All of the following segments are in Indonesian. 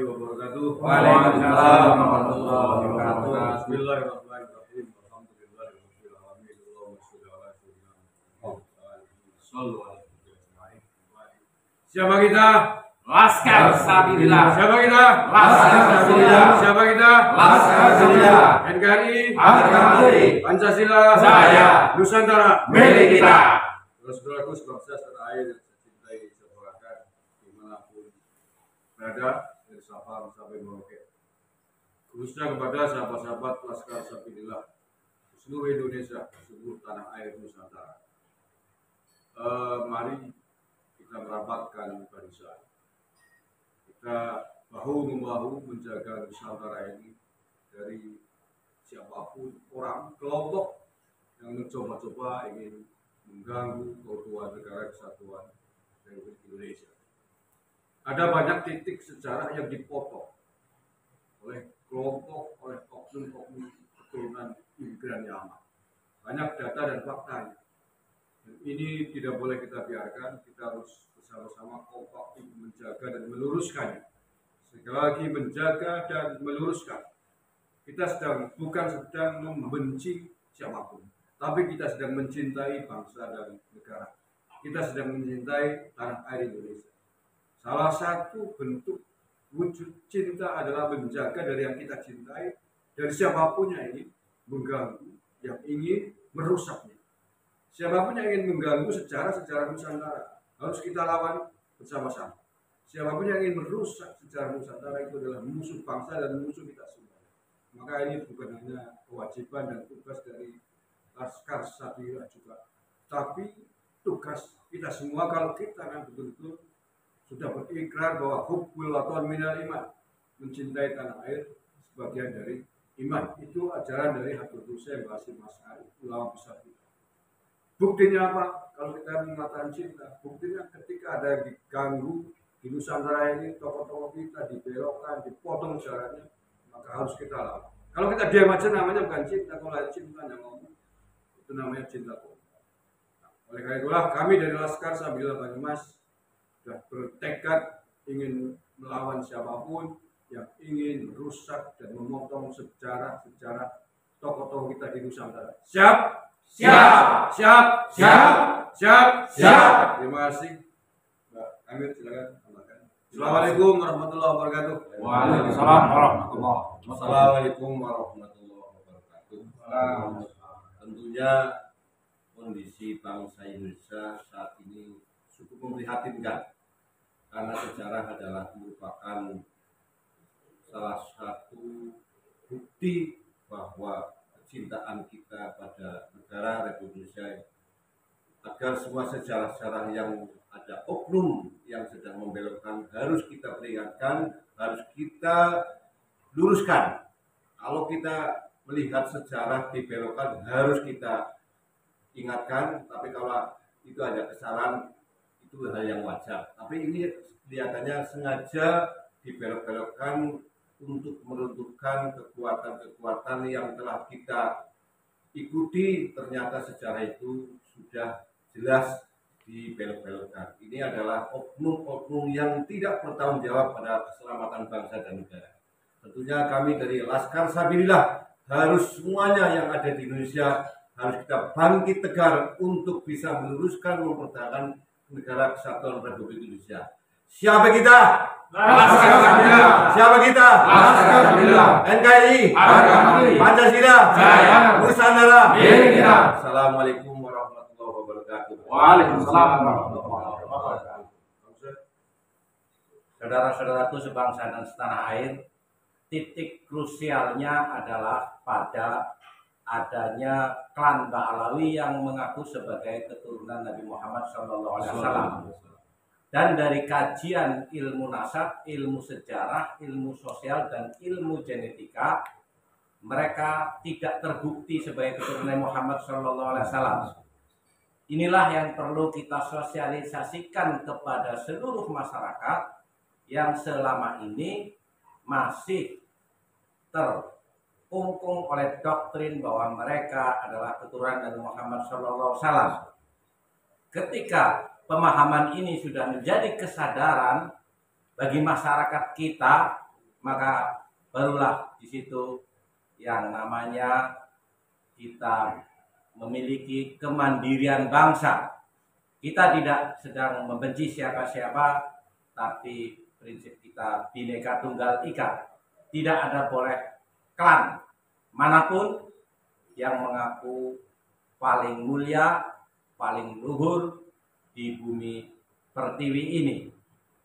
wabarakatuh. Waalaikumsalam warahmatullahi wabarakatuh. Bismillahirrahmanirrahim. Alhamdulillahirabbil alamin. Allahumma shalli ala sayyidina Muhammad. Siapa kita? Laskar Sabilillah. Siapa kita? Laskar Sabilillah. Siapa kita? Laskar Sabilillah. NKRI. Angkatan Pancasila. Jaya. Nusantara. Milik kita. Saudaraku sebangsa setanah air yang saya cintai, saya banggakan dimanapun berada, dari Sabang sampai Merauke. Khususnya kepada sahabat-sahabat Laskar Sabilillah di seluruh Indonesia, di seluruh tanah air Nusantara. Mari kita merapatkan barisan. Kita bahu-membahu menjaga Nusantara ini dari siapapun orang, kelompok yang mencoba-coba ingin mengganggu keutuhan negara kesatuan Republik Indonesia. Ada banyak titik sejarah yang dipotong oleh kelompok, oleh oknum-oknum keturunan imigran Yaman. Banyak data dan faktanya. Dan ini tidak boleh kita biarkan. Kita harus bersama-sama kompak menjaga dan meluruskannya. Sekali lagi menjaga dan meluruskan. Kita bukan sedang membenci siapapun, tapi kita sedang mencintai bangsa dan negara. Kita sedang mencintai tanah air Indonesia. Salah satu bentuk wujud cinta adalah menjaga dari yang kita cintai, dari siapapun yang ingin mengganggu, yang ingin merusaknya. Siapapun yang ingin mengganggu sejarah Nusantara harus kita lawan bersama-sama. Siapapun yang ingin merusak sejarah Nusantara itu adalah musuh bangsa dan musuh kita semua. Maka ini bukan hanya kewajiban dan tugas dari Laskar Sabilillah juga, tapi tugas kita semua kalau kita kan betul-betul sudah berikrar bahwa hubbul watan minal iman, mencintai tanah air sebagian dari iman. Itu ajaran dari Habib Hussein Basim Asy'ari, ulama besar kita. Buktinya apa? Kalau kita mengatakan cinta, buktinya ketika ada yang diganggu di Nusantara ini, tokoh-tokoh kita dibelokkan, dipotong jalannya, maka harus kita lawan. Kalau kita diam aja namanya bukan cinta, kalau ada cinta yang ngomong itu namanya cinta. Oleh karena itulah kami dari Laskar Sabilillah Banyumas sudah bertekad ingin melawan siapapun yang ingin merusak dan memotong sejarah tokoh-tokoh kita di Nusantara. Siap? Siap. Siap. Siap. Siap. Siap. Terima kasih. Mbak Amir, silakan tambahkan. Assalamualaikum warahmatullahi wabarakatuh. Waalaikumsalam warahmatullahi wabarakatuh. Assalamualaikum warahmatullahi wabarakatuh. Tentunya kondisi bangsa Indonesia saat ini cukup memprihatinkan karena sejarah adalah merupakan salah satu bukti bahwa kecintaan kita pada negara Republik Indonesia, agar semua sejarah-sejarah yang ada oknum yang sedang membelokkan harus kita peringatkan, harus kita luruskan. Kalau kita melihat sejarah dibelokkan harus kita ingatkan, tapi kalau itu ada kesalahan itu hal yang wajar. Tapi ini kelihatannya sengaja dibelok-belokkan untuk meruntuhkan kekuatan-kekuatan yang telah kita ikuti. Ternyata sejarah itu sudah jelas dibelok-belokkan. Ini adalah oknum-oknum yang tidak bertanggung jawab pada keselamatan bangsa dan negara. Tentunya kami dari Laskar Sabilillah harus semuanya yang ada di Indonesia harus kita bangkit tegar untuk bisa meluruskan, mempertahankan negara kesatuan Republik Indonesia. Siapa kita? Laskar Sabilillah. Siapa kita? Laskar Sabilillah. NKRI. Pancasila. Jaya. Nusantara. Milik kita. Assalamualaikum warahmatullahi wabarakatuh. Waalaikumsalam warahmatullahi wabarakatuh. Saudara-saudaraku sebangsa dan setanah air, titik krusialnya adalah pada adanya klan Ba'alawi yang mengaku sebagai keturunan Nabi Muhammad SAW. Dan dari kajian ilmu nasab, ilmu sejarah, ilmu sosial, dan ilmu genetika, mereka tidak terbukti sebagai keturunan Muhammad SAW. Inilah yang perlu kita sosialisasikan kepada seluruh masyarakat yang selama ini masih terkungkung oleh doktrin bahwa mereka adalah keturunan Nabi Muhammad SAW. Ketika pemahaman ini sudah menjadi kesadaran bagi masyarakat kita, maka barulah di situ yang namanya kita memiliki kemandirian bangsa. Kita tidak sedang membenci siapa-siapa, tapi prinsip kita Bhinneka Tunggal Ika. Tidak ada boleh klan manapun yang mengaku paling mulia, paling luhur di bumi pertiwi ini.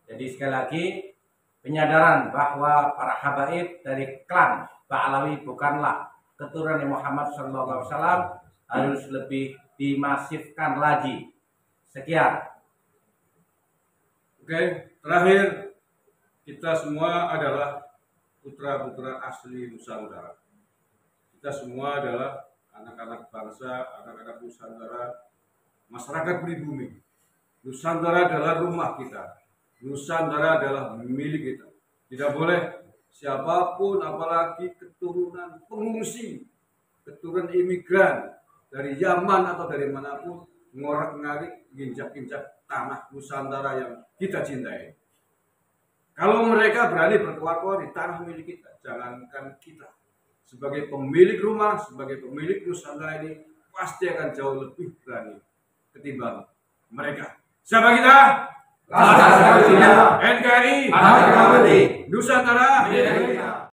Jadi sekali lagi penyadaran bahwa para habaib dari klan Ba'alawi bukanlah keturunan Muhammad SAW harus lebih dimasifkan lagi. Sekian. Oke, terakhir, kita semua adalah putra-putra asli Nusantara. Kita semua adalah anak-anak bangsa, anak-anak Nusantara, masyarakat pribumi. Nusantara adalah rumah kita. Nusantara adalah milik kita. Tidak boleh siapapun, apalagi keturunan pengungsi, keturunan imigran dari Yaman atau dari manapun, ngorak-ngarik, ginjak-ginjak tanah Nusantara yang kita cintai. Kalau mereka berani berkuar-kuar di tanah milik kita, jangankan kita sebagai pemilik rumah, sebagai pemilik Nusantara ini pasti akan jauh lebih berani ketimbang mereka. Siapa kita? Laskar Sarjana NKRI Nusantara. Nusantara.